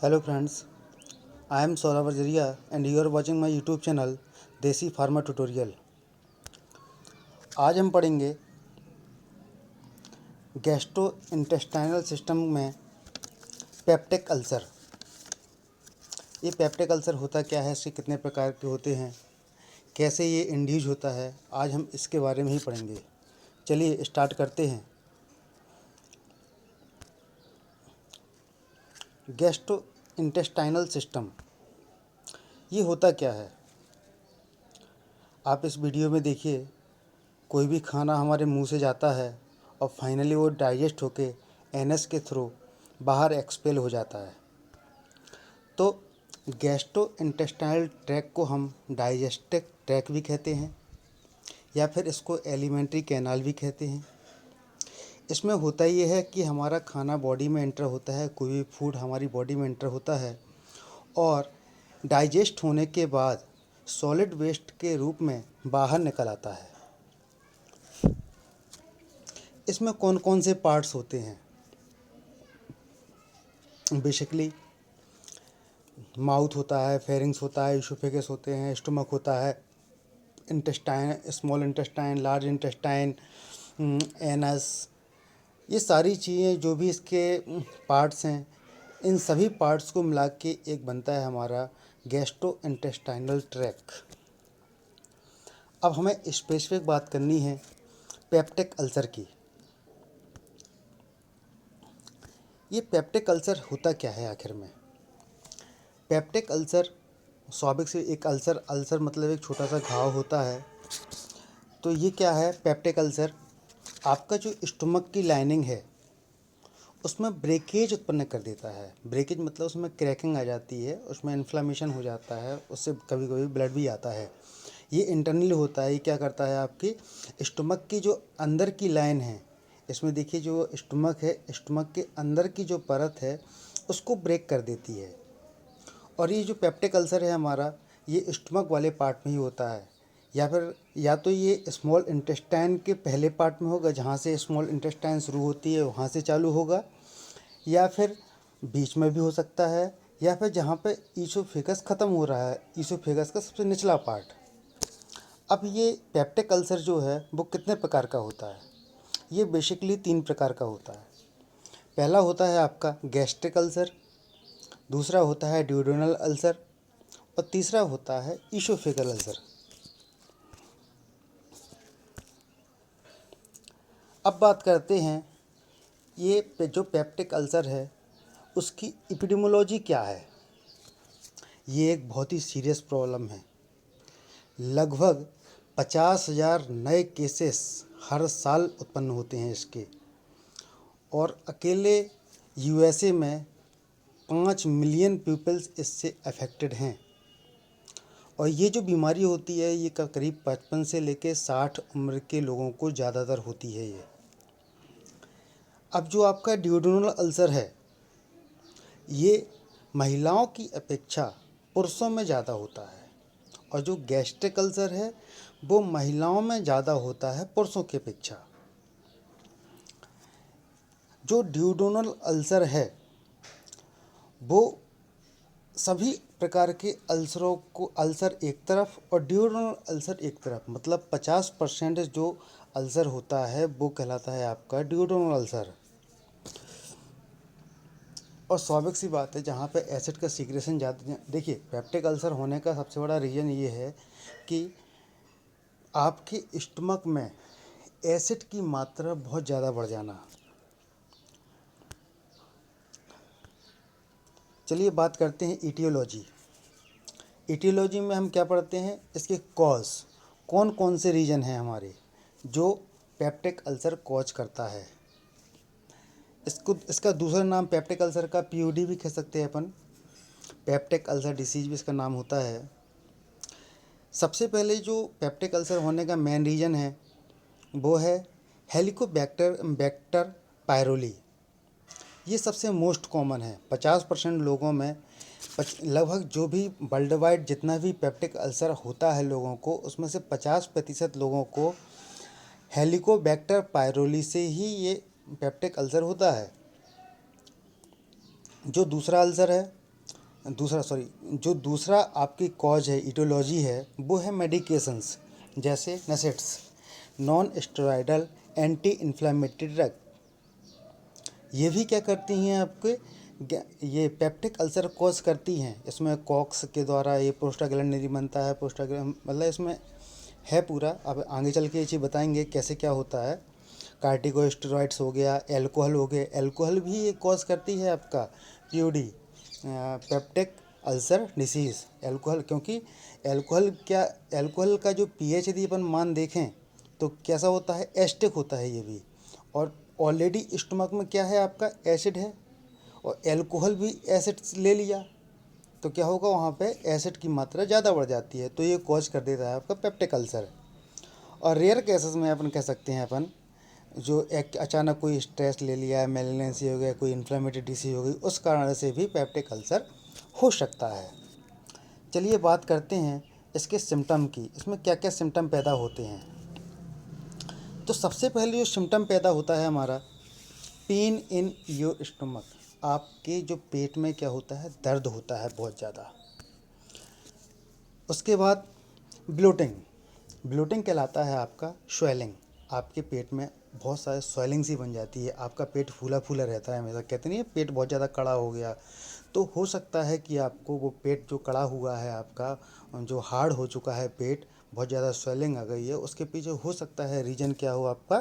Hello friends, I am Saurabh Arjaria and you are watching my YouTube channel देसी pharma tutorial. आज हम पढ़ेंगे gastro intestinal system में peptic ulcer. ये peptic ulcer होता क्या है, इसके कितने प्रकार के होते हैं, कैसे ये इंड्यूस होता है, आज हम इसके बारे में ही पढ़ेंगे। चलिए स्टार्ट करते हैं। गैस्ट्रो इंटेस्टाइनल सिस्टम ये होता क्या है, आप इस वीडियो में देखिए। कोई भी खाना हमारे मुंह से जाता है और फाइनली वो डाइजेस्ट होके एनएस के थ्रू बाहर एक्सपेल हो जाता है। तो गैस्ट्रो इंटेस्टाइनल ट्रैक को हम डाइजेस्टिव ट्रैक भी कहते हैं या फिर इसको एलिमेंट्री कैनाल भी कहते हैं। इसमें होता ये है कि हमारा खाना बॉडी में एंटर होता है, कोई भी फूड हमारी बॉडी में एंटर होता है और डाइजेस्ट होने के बाद सॉलिड वेस्ट के रूप में बाहर निकल आता है। इसमें कौन कौन से पार्ट्स होते हैं? बेसिकली माउथ होता है, फेरिंग्स होता है, ईसोफेगस होते हैं, स्टमक होता है, intestine, small intestine, large intestine, anus, ये सारी चीज़ें जो भी इसके पार्ट्स हैं, इन सभी पार्ट्स को मिला के एक बनता है हमारा गैस्ट्रो इंटेस्टाइनल ट्रैक। अब हमें स्पेसिफिक बात करनी है पेप्टिक अल्सर की। ये पेप्टिक अल्सर होता क्या है आखिर में? पेप्टिक अल्सर स्वाभाविक से एक अल्सर मतलब एक छोटा सा घाव होता है। तो ये क्या है पेप्टिक अल्सर? आपका जो स्टमक की लाइनिंग है उसमें ब्रेकेज उत्पन्न कर देता है। ब्रेकेज मतलब उसमें क्रैकिंग आ जाती है, उसमें इन्फ्लामेशन हो जाता है, उससे कभी कभी ब्लड भी आता है। ये इंटरनली होता है। ये क्या करता है, आपकी स्टमक की जो अंदर की लाइन है, इसमें देखिए जो स्टमक है, स्टमक के अंदर की जो परत है उसको ब्रेक कर देती है। और ये जो पेप्टिक अल्सर है हमारा, ये स्टमक वाले पार्ट में ही होता है, या फिर या तो ये स्मॉल इंटेस्टाइन के पहले पार्ट में होगा, जहाँ से स्मॉल इंटेस्टाइन शुरू होती है वहाँ से चालू होगा, या फिर बीच में भी हो सकता है, या फिर जहाँ पे ईसोफेगस ख़त्म हो रहा है, ईसोफेगस का सबसे निचला पार्ट। अब ये पेप्टिक अल्सर जो है वो कितने प्रकार का होता है? ये बेसिकली 3 प्रकार का होता है। पहला होता है आपका गैस्ट्रिक अल्सर, दूसरा होता है ड्यूडेनल अल्सर और तीसरा होता है ईसोफेगल अल्सर। अब बात करते हैं ये जो पेप्टिक अल्सर है उसकी एपिडेमियोलॉजी क्या है। ये एक बहुत ही सीरियस प्रॉब्लम है। लगभग 50,000 नए केसेस हर साल उत्पन्न होते हैं इसके, और अकेले यूएसए में 5 मिलियन पीपल्स इससे अफेक्टेड हैं। और ये जो बीमारी होती है ये करीब 55 से लेकर 60 उम्र के लोगों को ज़्यादातर होती है ये। अब जो आपका ड्यूडेनल अल्सर है ये महिलाओं की अपेक्षा पुरुषों में ज़्यादा होता है, और जो गैस्ट्रिक अल्सर है वो महिलाओं में ज़्यादा होता है पुरुषों की अपेक्षा। जो ड्यूडेनल अल्सर है वो सभी प्रकार के अल्सरों को, अल्सर एक तरफ और ड्यूडेनल अल्सर एक तरफ, मतलब 50% जो अल्सर होता है वो कहलाता है आपका ड्यूडेनल अल्सर। और स्वाभाविक सी बात है जहाँ पे एसिड का सीक्रेशन ज़्यादा, देखिए पेप्टिक अल्सर होने का सबसे बड़ा रीज़न ये है कि आपके स्टमक में एसिड की मात्रा बहुत ज़्यादा बढ़ जाना। चलिए बात करते हैं ईटियोलॉजी। ईटियोलॉजी में हम क्या पढ़ते हैं, इसके कॉज, कौन कौन से रीजन हैं हमारे जो पेप्टिक अल्सर कॉज करता है। इसका दूसरा नाम पेप्टिक अल्सर का पीयूडी भी कह सकते हैं अपन, पेप्टिक अल्सर डिसीज भी इसका नाम होता है। सबसे पहले जो पेप्टिक अल्सर होने का मेन रीज़न है वो है हेलिकोबैक्टर पायरोली। ये सबसे मोस्ट कॉमन है। 50% लोगों में, लगभग जो भी वर्ल्ड वाइड जितना भी पेप्टिक अल्सर होता है लोगों को, उसमें से 50% लोगों को हेलिकोबैक्टर पायरोली से ही ये पेप्टिक अल्सर होता है। जो दूसरा अल्सर है दूसरा सॉरी जो दूसरा आपकी कॉज है, इटियोलॉजी है, वो है मेडिकेशंस, जैसे NSAIDs, non steroidal anti inflammatory drug. ये भी क्या करती हैं आपके, ये पेप्टिक अल्सर कॉज करती हैं। इसमें कॉक्स के द्वारा ये प्रोस्टाग्लैंडिन बनता है, प्रोस्टाग्लैंडिन मतलब इसमें है पूरा। अब आगे चल के ये चीज़ बताएंगे कैसे क्या होता है। कार्टिकोस्टेरॉइड्स हो गया, एल्कोहल हो गए, एल्कोहल भी ये कॉज करती है आपका POD, peptic ulcer disease. Alcohol, क्योंकि एल्कोहल का जो पीएच यदि अपन मान देखें तो कैसा होता है, एसिडिक होता है ये भी। और ऑलरेडी स्टमक में क्या है आपका, एसिड है, और एल्कोहल भी एसिड ले लिया तो क्या होगा, वहाँ पे एसिड की मात्रा ज़्यादा बढ़ जाती है, तो ये कॉज कर देता है आपका पेप्टिक अल्सर। और रेयर केसेस में अपन कह सकते हैं अपन, जो एक अचानक कोई स्ट्रेस ले लिया है, मेलिनेंसी हो गया, कोई इन्फ्लेमेटरी डिसीज हो गई, उस कारण से भी पेप्टिक अल्सर हो सकता है। चलिए बात करते हैं इसके सिम्टम की, इसमें क्या क्या सिम्टम पैदा होते हैं। तो सबसे पहले जो सिम्टम पैदा होता है हमारा, पेन इन योर स्टमक। आपके जो पेट में क्या होता है, दर्द होता है बहुत ज़्यादा। उसके बाद ब्लोटिंग, ब्लोटिंग कहलाता है आपका स्वेलिंग। आपके पेट में बहुत सारे स्वेलिंग सी बन जाती है, आपका पेट फूला फूला रहता है हमेशा। कहते नहीं है पेट बहुत ज़्यादा कड़ा हो गया, तो हो सकता है कि आपको वो पेट जो कड़ा हुआ है आपका, जो हार्ड हो चुका है पेट, बहुत ज़्यादा स्वेलिंग आ गई है, उसके पीछे हो सकता है रीजन क्या हो, आपका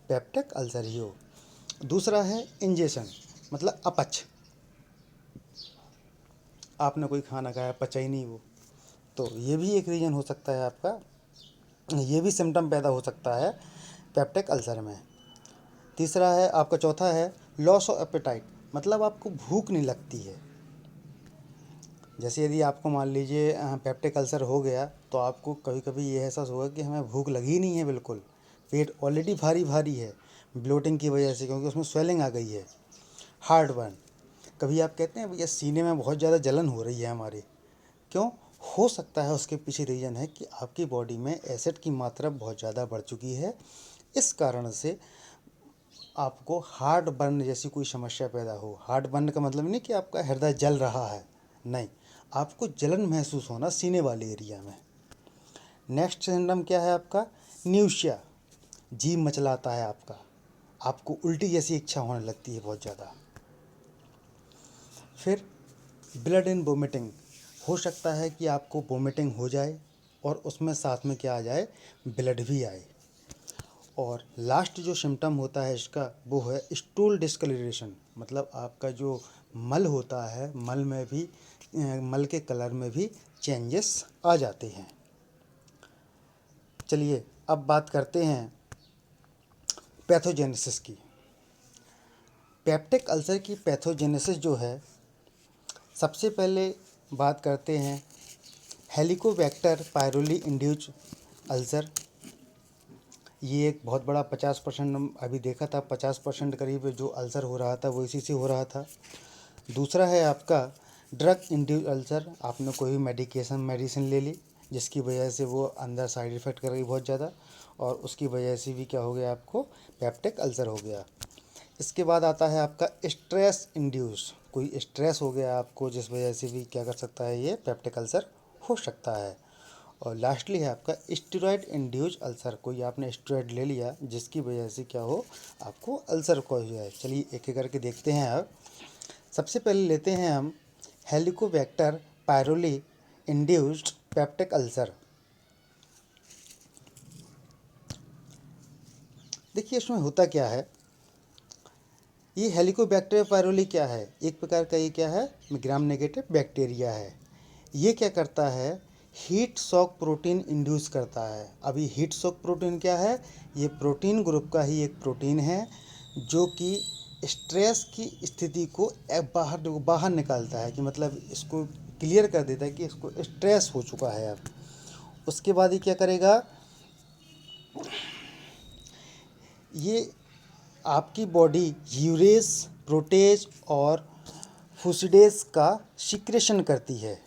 पेप्टिक अल्सर ही हो। दूसरा है इंजेशन, मतलब अपच। आपने कोई खाना खाया, पचा ही नहीं वो, तो ये भी एक रीज़न हो सकता है आपका, ये भी सिम्टम पैदा हो सकता है पेप्टिक अल्सर में। तीसरा है आपका, चौथा है लॉस ऑफ एपेटाइट, मतलब आपको भूख नहीं लगती है। जैसे यदि आपको मान लीजिए पेप्टिक अल्सर हो गया, तो आपको कभी कभी ये एहसास होगा कि हमें भूख लगी ही नहीं है बिल्कुल, पेट ऑलरेडी भारी भारी है ब्लोटिंग की वजह से, क्योंकि उसमें स्वेलिंग आ गई है। हार्ट बर्न, कभी आप कहते हैं भैया सीने में बहुत ज़्यादा जलन हो रही है हमारी, क्यों, हो सकता है उसके पीछे रीज़न है कि आपकी बॉडी में एसिड की मात्रा बहुत ज़्यादा बढ़ चुकी है, इस कारण से आपको हार्ट बर्न जैसी कोई समस्या पैदा हो। हार्ट बर्न का मतलब नहीं कि आपका हृदय जल रहा है, नहीं, आपको जलन महसूस होना सीने वाले एरिया में। नेक्स्ट सिम्टम क्या है आपका, न्यूशिया, जी मचलाता है आपका, आपको उल्टी जैसी इच्छा होने लगती है बहुत ज़्यादा। फिर ब्लड इन वोमिटिंग, हो सकता है कि आपको वोमिटिंग हो जाए और उसमें साथ में क्या आ जाए, ब्लड भी आए। और लास्ट जो सिम्टम होता है इसका, वो है स्टूल डिस्कलरेशन, मतलब आपका जो मल होता है, मल में भी मल के कलर में भी चेंजेस आ जाते हैं। चलिए अब बात करते हैं पैथोजेनेसिस की। पेप्टिक अल्सर की पैथोजेनेसिस जो है, सबसे पहले बात करते हैं हेलिकोबैक्टर पायरोली इंड्यूस्ड अल्सर। ये एक बहुत बड़ा 50% अभी देखा था, 50% करीब जो अल्सर हो रहा था वो इसी से हो रहा था। दूसरा है आपका ड्रग इंड्यूस्ड अल्सर, आपने कोई मेडिसिन ले ली जिसकी वजह से वो अंदर साइड इफ़ेक्ट कर गई बहुत ज़्यादा, और उसकी वजह से भी क्या हो गया, आपको पेप्टिक अल्सर हो गया। इसके बाद आता है आपका स्ट्रेस इंड्यूस, कोई स्ट्रेस हो गया आपको जिस वजह से भी क्या कर सकता है, ये पेप्टिक अल्सर हो सकता है। और लास्टली है आपका स्टेरॉयड इंड्यूस अल्सर, कोई आपने स्टेरॉयड ले लिया जिसकी वजह से क्या हो, आपको अल्सर को हो जाए। चलिए एक एक करके देखते हैं। अब सबसे पहले लेते हैं हम हेलिकोबैक्टर पायरोली इंड्यूस्ड पेप्टिक अल्सर। देखिए इसमें होता क्या है, ये हेलिकोबैक्टर पायरोली क्या है, एक प्रकार का ये क्या है, ग्राम नेगेटिव बैक्टीरिया है। ये क्या करता है, हीट शॉक प्रोटीन इंड्यूस करता है। अभी हीट शॉक प्रोटीन क्या है, ये प्रोटीन ग्रुप का ही एक प्रोटीन है जो कि स्ट्रेस की स्थिति को बाहर बाहर निकालता है, कि मतलब इसको क्लियर कर देता है कि इसको स्ट्रेस हो चुका है अब। उसके बाद ये क्या करेगा, ये आपकी बॉडी यूरेस, प्रोटेज और फुसिडेज का सिक्रेशन करती है,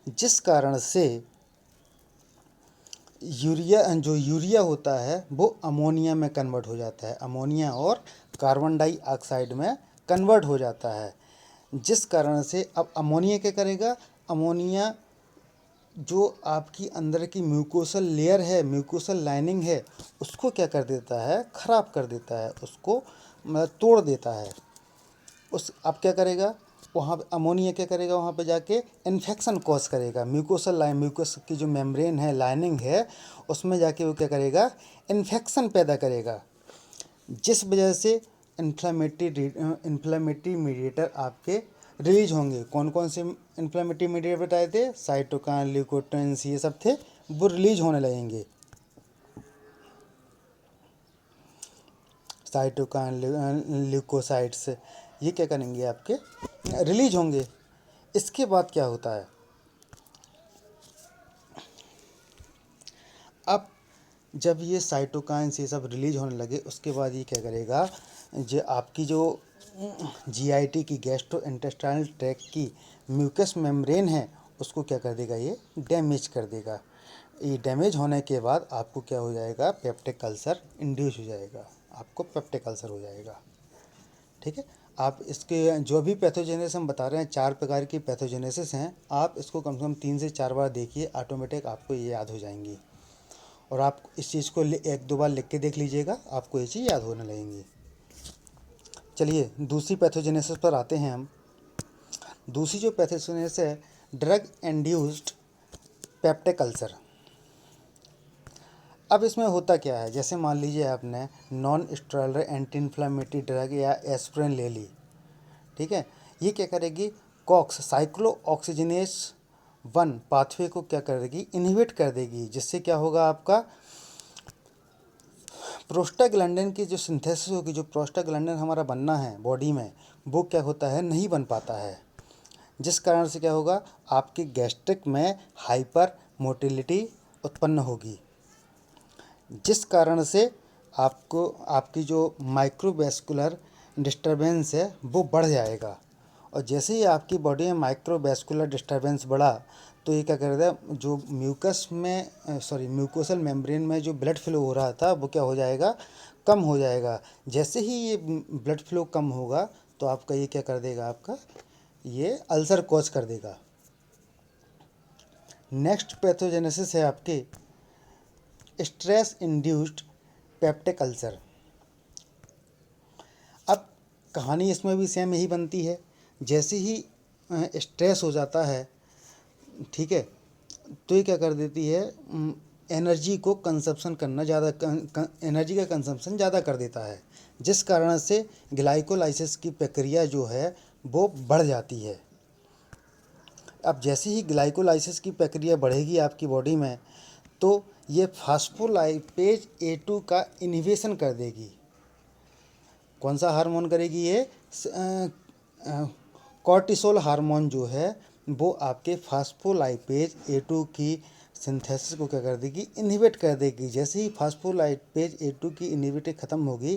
जिस कारण से यूरिया होता है वो अमोनिया में कन्वर्ट हो जाता है, अमोनिया और कार्बन डाइऑक्साइड में कन्वर्ट हो जाता है, जिस कारण से अब अमोनिया क्या करेगा, अमोनिया जो आपकी अंदर की म्यूकोसल लेयर है, म्यूकोसल लाइनिंग है, उसको क्या कर देता है, ख़राब कर देता है, उसको मतलब तोड़ देता है। उस अब क्या करेगा, वहाँ पे अमोनिया क्या करेगा, वहाँ पे जाके इन्फेक्शन कॉज करेगा। म्यूकोसल लाइन, म्यूकोस की जो मेम्ब्रेन है, लाइनिंग है, उसमें जाके वो क्या करेगा, इन्फेक्शन पैदा करेगा, जिस वजह से इन्फ्लामेटरी मीडिएटर आपके रिलीज होंगे। कौन कौन से इन्फ्लामेटरी मीडिएटर बताए थे, साइटोकाइन, ल्यूकोट्राइन्स, ये सब थे, वो रिलीज होने लगेंगे। साइटोकाइन, ल्यूकोसाइट्स, ये क्या करेंगे, आपके रिलीज होंगे। इसके बाद क्या होता है, अब जब ये साइटोकाइन्स ये सब रिलीज होने लगे, उसके बाद ये क्या करेगा, जो आपकी जो जीआईटी की, गैस्ट्रो इंटेस्टाइनल ट्रैक्ट की म्यूकस मेम्ब्रेन है, उसको क्या कर देगा, ये डैमेज कर देगा। ये डैमेज होने के बाद आपको क्या हो जाएगा, पेप्टिक अल्सर इंड्यूस हो जाएगा, आपको पेप्टिक अल्सर हो जाएगा। ठीक है, आप इसके जो भी पैथोजेनेसिस हम बता रहे हैं, 4 प्रकार की पैथोजेनेसिस हैं, आप इसको कम से कम 3 से 4 बार देखिए, ऑटोमेटिक आपको ये याद हो जाएंगी। और आप इस चीज़ को 1-2 बार लिख के देख लीजिएगा, आपको ये चीज़ याद होने लगेंगी। चलिए दूसरी पैथोजेनेसिस पर आते हैं हम। दूसरी जो पैथोजेनेसिस है, ड्रग इंड्यूस्ड पेप्टिक अल्सर। अब इसमें होता क्या है, जैसे मान लीजिए आपने non steroidal anti inflammatory drug या एस्पिरिन ले ली, ठीक है, ये क्या करेगी, कॉक्स साइक्लो ऑक्सीजनेस 1 पाथवे को क्या करेगी, इनहिबिट कर देगी, जिससे क्या होगा, आपका प्रोस्टाग्लैंडिन की जो सिंथेसिस होगी, जो प्रोस्टाग्लैंडिन हमारा बनना है बॉडी में, वो क्या होता है, नहीं बन पाता है, जिस कारण से क्या होगा, आपके गैस्ट्रिक में हाइपर मोटिलिटी उत्पन्न होगी, जिस कारण से आपको आपकी जो माइक्रोवैस्कुलर डिस्टरबेंस है वो बढ़ जाएगा। और जैसे ही आपकी बॉडी में माइक्रोवैस्कुलर डिस्टरबेंस बढ़ा, तो ये क्या कर देगा, जो म्यूकस में म्यूकोसल मेम्ब्रेन में जो ब्लड फ्लो हो रहा था, वो क्या हो जाएगा, कम हो जाएगा। जैसे ही ये ब्लड फ्लो कम होगा, तो आपका ये क्या कर देगा, आपका ये अल्सर कॉज कर देगा। नेक्स्ट पैथोजेनेसिस है आपके स्ट्रेस इंड्यूस्ड पेप्टिक अल्सर। अब कहानी इसमें भी सेम यही बनती है, जैसे ही स्ट्रेस हो जाता है, ठीक है, तो ये क्या कर देती है, एनर्जी को कंजप्शन करना ज़्यादा, एनर्जी का कंजप्शन ज़्यादा कर देता है, जिस कारण से ग्लाइकोलाइसिस की प्रक्रिया जो है वो बढ़ जाती है। अब जैसे ही ग्लाइकोलाइसिस की प्रक्रिया बढ़ेगी आपकी बॉडी में, तो ये फास्फोलाइपेज A2 का इन्हिबिशन कर देगी। कौन सा हार्मोन करेगी ये, कॉर्टिसोल हार्मोन जो है, वो आपके फास्फोलाइपेज A2 की सिंथेसिस को क्या कर देगी, इनहिबिट कर देगी। जैसे ही फास्फोलाइपेज A2 की इनहिबिटी ख़त्म होगी,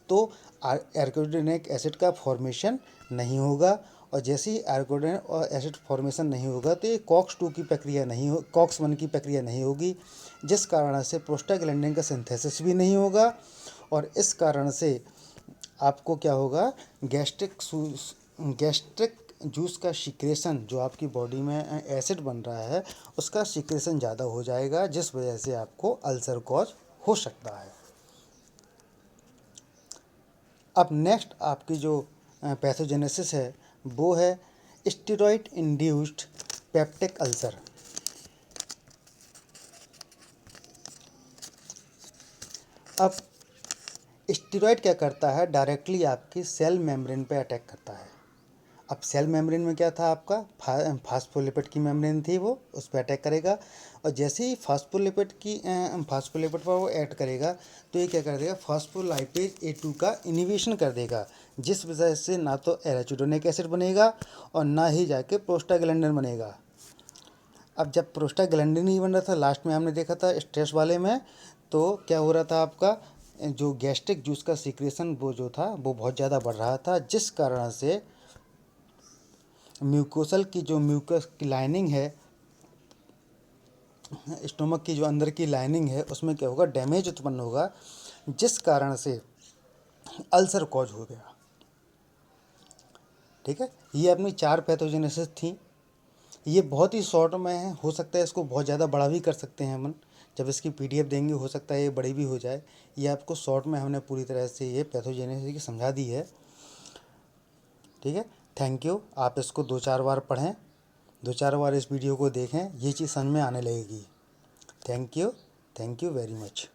तो एर्गोडेनिक एसिड का फॉर्मेशन नहीं होगा, और जैसे ही एर्गोडेनिक और एसिड फॉर्मेशन नहीं होगा, तो ये कॉक्स 2 की प्रक्रिया नहीं हो, कॉक्स 1 की प्रक्रिया नहीं होगी, जिस कारण से प्रोस्टाग्लैंडिन का सिंथेसिस भी नहीं होगा, और इस कारण से आपको क्या होगा, गैस्ट्रिक जूस का सिक्रेशन, जो आपकी बॉडी में एसिड बन रहा है, उसका सिक्रेशन ज़्यादा हो जाएगा, जिस वजह से आपको अल्सर कॉज हो सकता है। अब नेक्स्ट आपकी जो पैथोजेनेसिस है, वो है स्टेरॉइड इंड्यूस्ड पेप्टिक अल्सर। अब स्टेरॉइड क्या करता है, डायरेक्टली आपकी सेल मेम्ब्रेन पे अटैक करता है। अब सेल मेम्ब्रेन में क्या था, आपका फास्फोलिपिड की मेम्ब्रेन थी, वो उस पर अटैक करेगा, और जैसे ही फास्फोलिपिड पर वो ऐड करेगा, तो ये क्या कर देगा, फास्फोलाइपेज A2 का इनहिबिशन कर देगा, जिस वजह से ना तो एराचिडोनिक एसिड बनेगा और ना ही जाके प्रोस्टाग्लैंडिन बनेगा। अब जब प्रोस्टाग्लैंडिन नहीं बन रहा था, लास्ट में हमने देखा था स्ट्रेस वाले में, तो क्या हो रहा था, आपका जो गैस्ट्रिक जूस का सिक्रेशन वो जो था वो बहुत ज़्यादा बढ़ रहा था, जिस कारण से म्यूकोसल की जो म्यूकस की लाइनिंग है, स्टोमक की जो अंदर की लाइनिंग है, उसमें क्या होगा, डैमेज उत्पन्न होगा, जिस कारण से अल्सर कॉज हो गया। ठीक है, ये अपनी 4 पैथोजेनेसिस थी। ये बहुत ही शॉर्ट में है, हो सकता है इसको बहुत ज़्यादा बड़ा भी कर सकते हैं हम, जब इसकी पीडीएफ देंगे हो सकता है ये बड़ी भी हो जाए। ये आपको शॉर्ट में हमने पूरी तरह से ये पैथोजेनेसिस की समझा दी है। ठीक है, थैंक यू। आप इसको 2-4 बार पढ़ें, 2-4 बार इस वीडियो को देखें, ये चीज़ समझ में आने लगेगी। Thank you very much.